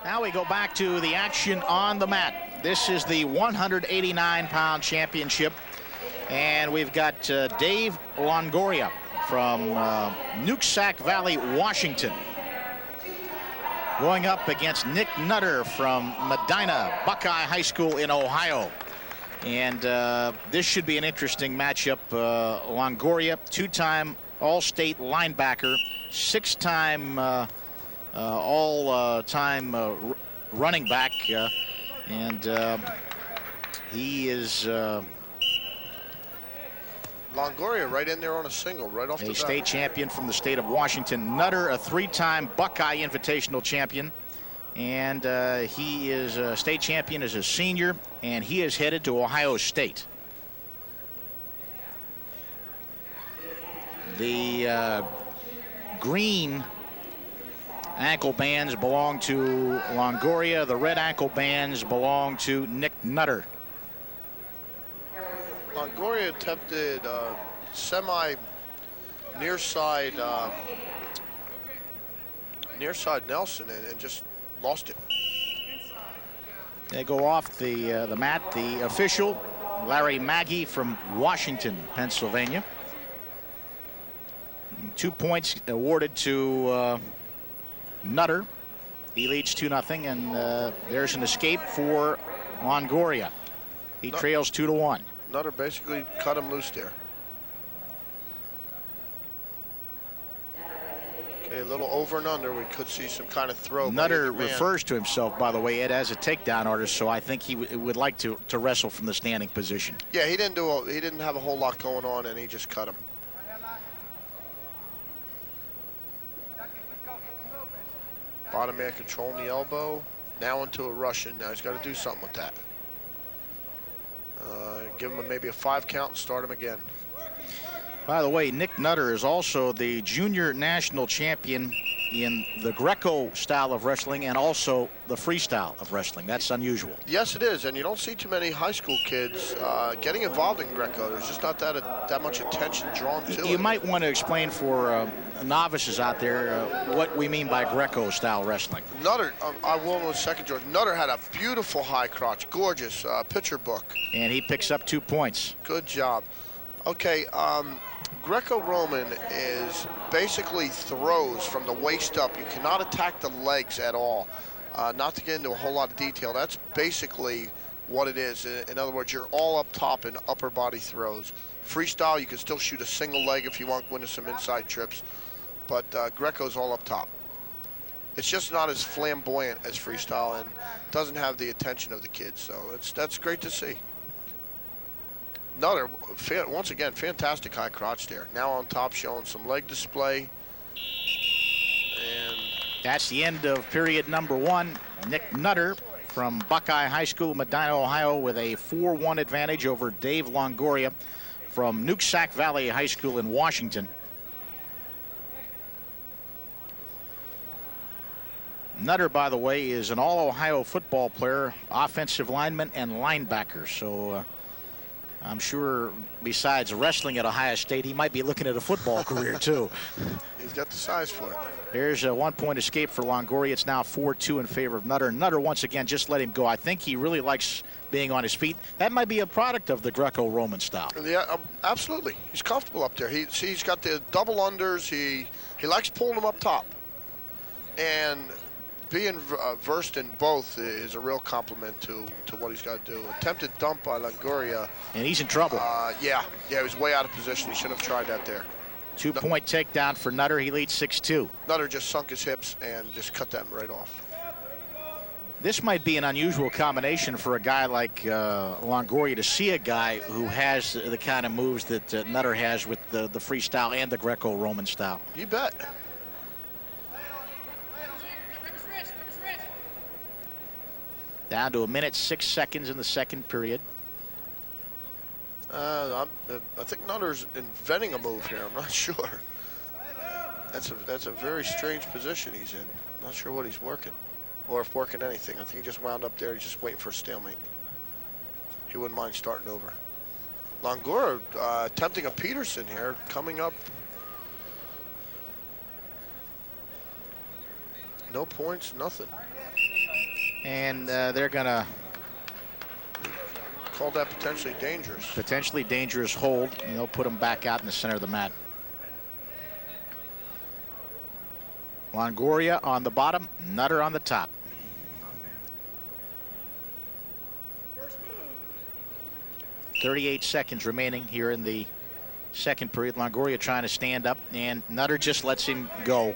Now we go back to the action on the mat. This is the 189-pound championship, and we've got Dave Longoria from Nooksack Valley, Washington, going up against Nick Nutter from Medina Buckeye High School in Ohio. And this should be an interesting matchup. Longoria, two-time All-State linebacker, six-time all-time running back, and he is Longoria right in there on a single, right off the bat. A state champion from the state of Washington. Nutter, a three-time Buckeye Invitational champion, and he is a state champion as a senior, and he is headed to Ohio State. The green ankle bands belong to Longoria. The red ankle bands belong to Nick Nutter. Longoria attempted semi near side Nelson and just lost it. They go off the mat. The official, Larry Maggie from Washington, Pennsylvania. 2 points awarded to Nutter. He leads 2-0, and there's an escape for Longoria. He trails 2-1. Nutter basically cut him loose there. Okay, a little over and under. We could see some kind of throw. Nutter refers to himself, by the way, Ed, as a takedown artist, so I think he would like to wrestle from the standing position. Yeah, he didn't have a whole lot going on, and he just cut him. Bottom man controlling the elbow. Now into a Russian. Now he's got to do something with that. Give him maybe a 5 count and start him again. By the way, Nick Nutter is also the junior national champion in the Greco style of wrestling and also the freestyle of wrestling. That's unusual. Yes, it is, and you don't see too many high school kids getting involved in Greco. There's just not that much attention drawn to it. You might want to explain for novices out there what we mean by Greco style wrestling. Nutter, I will in a second, George. Nutter had a beautiful high crotch, gorgeous picture book. And he picks up 2 points. Good job. Okay, Greco-Roman is basically throws from the waist up. You cannot attack the legs at all. Not to get into a whole lot of detail, that's basically what it is. In other words, you're all up top in upper body throws. Freestyle, you can still shoot a single leg if you want, go into some inside trips. But Greco's all up top. It's just not as flamboyant as freestyle and doesn't have the attention of the kids. So that's great to see. Nutter, once again, fantastic high crotch there. Now on top, showing some leg display. And that's the end of period number 1. Nick Nutter from Buckeye High School, Medina, Ohio, with a 4-1 advantage over Dave Longoria from Nooksack Valley High School in Washington. Nutter, by the way, is an all-Ohio football player, offensive lineman, and linebacker. So I'm sure besides wrestling at Ohio State, he might be looking at a football career, too. He's got the size for it. There's a 1-point escape for Longoria. It's now 4-2 in favor of Nutter. Nutter, once again, just let him go. I think he really likes being on his feet. That might be a product of the Greco-Roman style. Yeah, absolutely. He's comfortable up there. He's got the double unders. He likes pulling them up top. And being versed in both is a real compliment to what he's got to do. Attempted dump by Longoria. And he's in trouble. Yeah, he was way out of position. He shouldn't have tried that there. 2-point takedown for Nutter. He leads 6-2. Nutter just sunk his hips and just cut that right off. This might be an unusual combination for a guy like Longoria to see a guy who has the kind of moves that Nutter has with the freestyle and the Greco-Roman style. You bet. Down to 1 minute 6 seconds in the second period. I think Nutter's inventing a move here. I'm not sure. That's a very strange position he's in. I'm not sure what he's working, or if working anything. I think he just wound up there. He's just waiting for a stalemate. He wouldn't mind starting over. Longoria attempting a Peterson here, coming up. No points, nothing. And they're going to call that potentially dangerous. Potentially dangerous hold, and they'll put him back out in the center of the mat. Longoria on the bottom, Nutter on the top. First move. 38 seconds remaining here in the second period. Longoria trying to stand up, and Nutter just lets him go.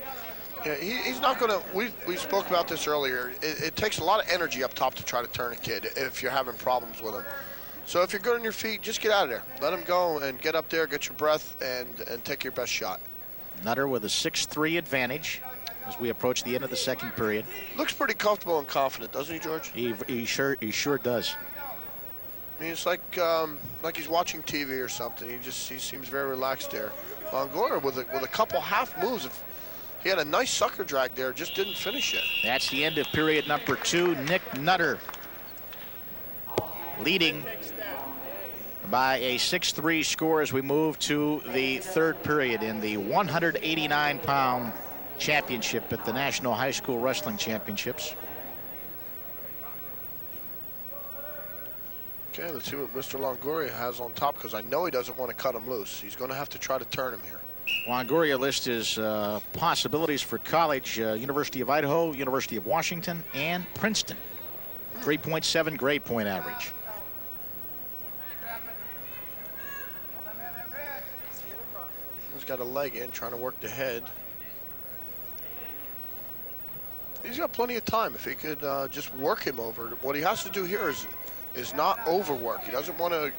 Yeah, he's not going to. We spoke about this earlier. It takes a lot of energy up top to try to turn a kid if you're having problems with him. So if you're good on your feet, just get out of there. Let him go and get up there, get your breath, and take your best shot. Nutter with a 6-3 advantage as we approach the end of the second period. Looks pretty comfortable and confident, doesn't he, George? He sure does. I mean, it's like he's watching TV or something. He seems very relaxed there. Longoria with a couple half moves. He had a nice sucker drag there, just didn't finish it. That's the end of period number 2. Nick Nutter leading by a 6-3 score as we move to the third period in the 189-pound championship at the National High School Wrestling Championships. Okay, let's see what Mr. Longoria has on top, because I know he doesn't want to cut him loose. He's going to have to try to turn him here. Longoria lists his possibilities for college: University of Idaho, University of Washington, and Princeton. 3.7 grade point average. He's got a leg in, trying to work the head. He's got plenty of time if he could just work him over. What he has to do here is not overwork. He doesn't want to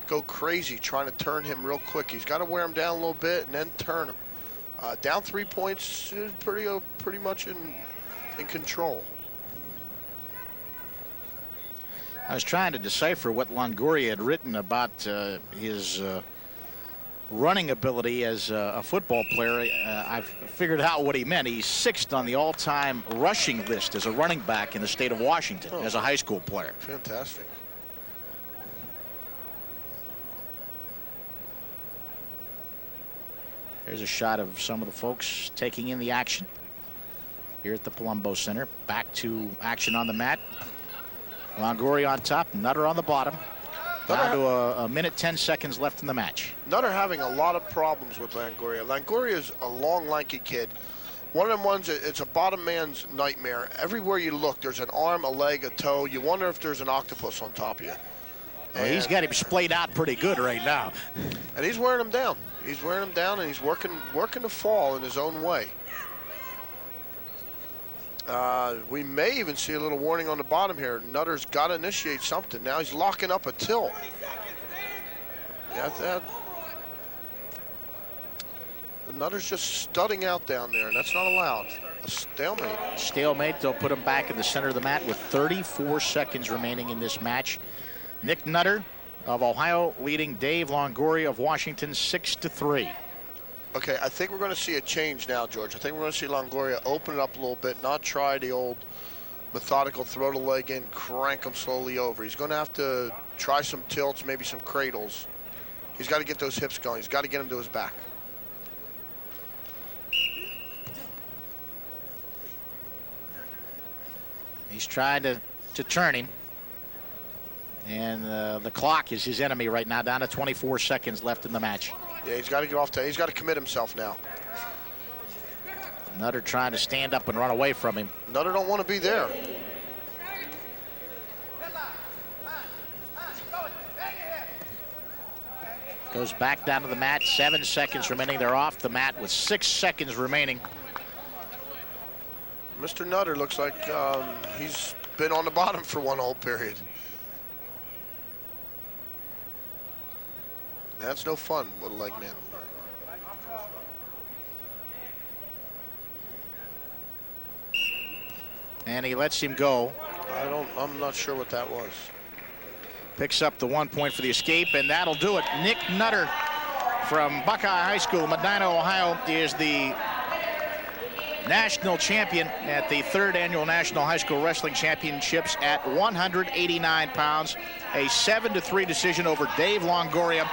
go crazy trying to turn him real quick. He's got to wear him down a little bit and then turn him. Down 3 points is pretty much in control. I was trying to decipher what Longoria had written about his running ability as a football player. I figured out what he meant. He's 6th on the all-time rushing list as a running back in the state of Washington as a high school player. Fantastic. There's a shot of some of the folks taking in the action here at the Palumbo Center. Back to action on the mat. Longoria on top, Nutter on the bottom. Down to a minute 10 seconds left in the match. Nutter having a lot of problems with Longoria. Longoria is a long, lanky kid. One of them ones, it's a bottom man's nightmare. Everywhere you look, there's an arm, a leg, a toe. You wonder if there's an octopus on top of you. Well, he's got him splayed out pretty good right now. And he's wearing him down. He's wearing him down, and he's working to fall in his own way. We may even see a little warning on the bottom here. Nutter's got to initiate something. Now he's locking up a tilt. Yeah, Nutter's just studding out down there, and that's not allowed. A stalemate. Stalemate. They'll put him back in the center of the mat with 34 seconds remaining in this match. Nick Nutter of Ohio leading Dave Longoria of Washington 6-3. Okay, I think we're going to see a change now, George. I think we're going to see Longoria open it up a little bit, not try the old methodical throw the leg in, crank him slowly over. He's going to have to try some tilts, maybe some cradles. He's got to get those hips going. He's got to get him to his back. He's trying to turn him. And the clock is his enemy right now, down to 24 seconds left in the match. Yeah, he's got to get off to, he's got to commit himself now. Nutter trying to stand up and run away from him. Nutter don't want to be there. Goes back down to the mat, 7 seconds remaining. They're off the mat with 6 seconds remaining. Mr. Nutter looks like he's been on the bottom for one whole period. That's no fun with a leg man. And he lets him go. I'm not sure what that was. Picks up the 1 point for the escape, and that'll do it. Nick Nutter from Buckeye High School, Medina, Ohio, is the national champion at the 3rd annual National High School Wrestling Championships at 189 pounds. A 7-3 decision over Dave Longoria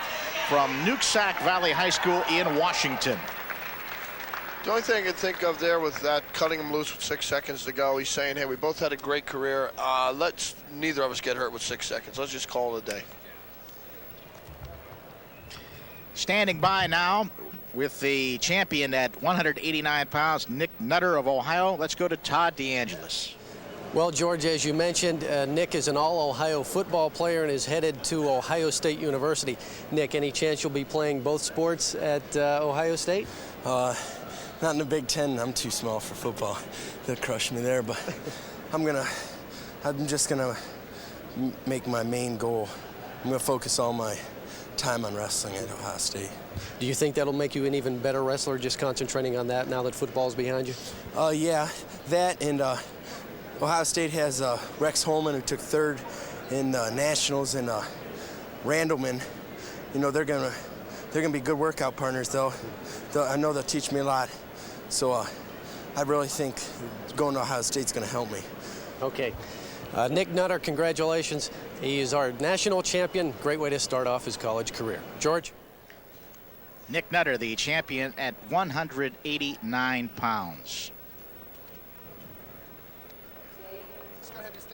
from Nooksack Valley High School in Washington. The only thing I can think of there with that cutting him loose with 6 seconds to go, he's saying, hey, we both had a great career. Let's neither of us get hurt with 6 seconds. Let's just call it a day. Standing by now with the champion at 189 pounds, Nick Nutter of Ohio. Let's go to Todd DeAngelis. Well, George, as you mentioned, Nick is an all-Ohio football player and is headed to Ohio State University. Nick, any chance you'll be playing both sports at Ohio State? Not in the Big Ten. I'm too small for football. They'll crush me there, but I'm just gonna make my main goal. I'm gonna focus all my time on wrestling at Ohio State. Do you think that'll make you an even better wrestler, just concentrating on that now that football's behind you? Yeah, that and Ohio State has Rex Holman, who took 3rd in nationals, and Randleman. You know, they're gonna be good workout partners, though. I know they'll teach me a lot. So I really think going to Ohio State's gonna help me. Okay. Nick Nutter, congratulations. He is our national champion. Great way to start off his college career. George? Nick Nutter, the champion at 189 pounds.